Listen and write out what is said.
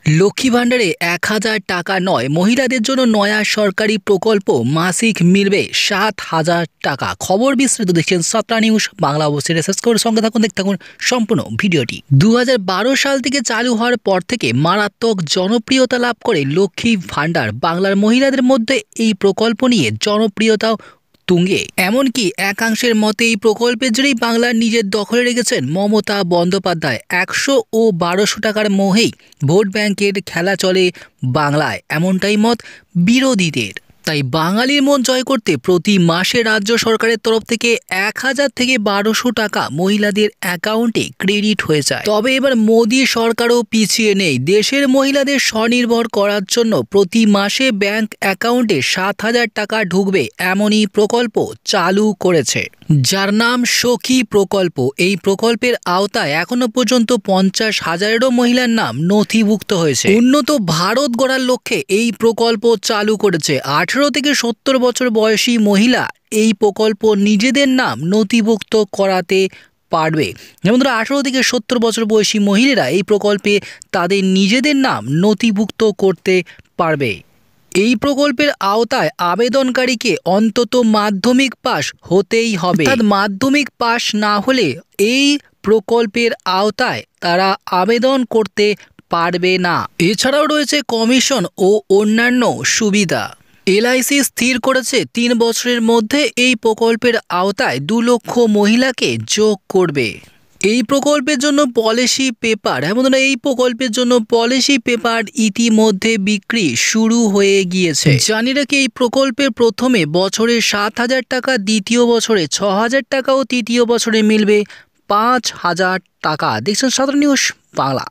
লক্ষ্মী ভাণ্ডারে ১,০০০ টাকা নয়, মহিলাদের জন্য নয়া সরকারি প্রকল্প, মাসিক মিলবে ৭,০০০ টাকা। খবর বিস্তারিত দেখছেন সাতরা নিউজ বাংলা। অবশ্যই রিসার্চ করে সঙ্গে থাকুন, দেখতে থাকুন সম্পূর্ণ ভিডিওটি। ২০১২ সাল থেকে চালু হওয়ার পর থেকে মারাত্মক জনপ্রিয়তা লাভ করে লক্ষ্মী ভাণ্ডার। বাংলার মহিলাদের মধ্যে এই প্রকল্প নিয়ে জনপ্রিয়তাও তুঙ্গে। এমনকি একাংশের মতে এই প্রকল্পের জন্যই বাংলার নিজের দখলে রেখেছেন মমতা বন্দ্যোপাধ্যায়। ১০০ ও ১২০০ টাকার মোহেই ভোট ব্যাংকের খেলা চলে বাংলায়, এমনটাই মত বিরোধীদের। তাই বাঙালির মন জয় করতে প্রতি মাসে রাজ্য সরকারের তরফ থেকে ১,০০০ থেকে ১২০০ টাকা মহিলাদের অ্যাকাউন্টে ক্রেডিট হয়ে যায়। তবে এবার মোদী সরকারও পিছিয়ে নেই। দেশের মহিলাদের স্বনির্ভর করার জন্য প্রতি মাসে ব্যাংক অ্যাকাউন্টে ৭,০০০ টাকা ঢুকবে এমনই প্রকল্প চালু করেছে, যার নাম সখী প্রকল্প। এই প্রকল্পের আওতায় এখনো পর্যন্ত ৫০,০০০-এরও মহিলার নাম নথিভুক্ত হয়েছে। উন্নত ভারত গড়ার লক্ষ্যে এই প্রকল্প চালু করেছে। ১৮ থেকে ৭০ বছর বয়সী মহিলা এই প্রকল্প নিজেদের নাম নথিভুক্ত করাতে পারবে। যেমন ধরো ১৮ থেকে ৭০ বছর বয়সী মহিলারা এই প্রকল্পে তাদের নিজেদের নাম নথিভুক্ত করতে পারবে। এই প্রকল্পের আওতায় আবেদনকারীকে অন্তত মাধ্যমিক পাস হতেই হবে। অর্থাৎ মাধ্যমিক পাস না হলে এই প্রকল্পের আওতায় তারা আবেদন করতে পারবে না। এছাড়াও রয়েছে কমিশন ও অন্যান্য সুবিধা। এলআইসি স্থির করেছে ৩ বছরের মধ্যে এই প্রকল্পের আওতায় ২ লক্ষ মহিলাকে যোগ করবে। এই প্রকল্পের জন্য পলিসি পেপার এই প্রকল্পের জন্য পলিসি পেপার ইতিমধ্যে বিক্রি শুরু হয়ে গিয়েছে। জানি রাখি, এই প্রকল্পের প্রথমে বছরে ৭,০০০ টাকা, দ্বিতীয় বছরে ৬,০০০ টাকা ও তৃতীয় বছরে মিলবে ৫,০০০ টাকা। দেখছেন সাধারণ নিউজ বাংলা।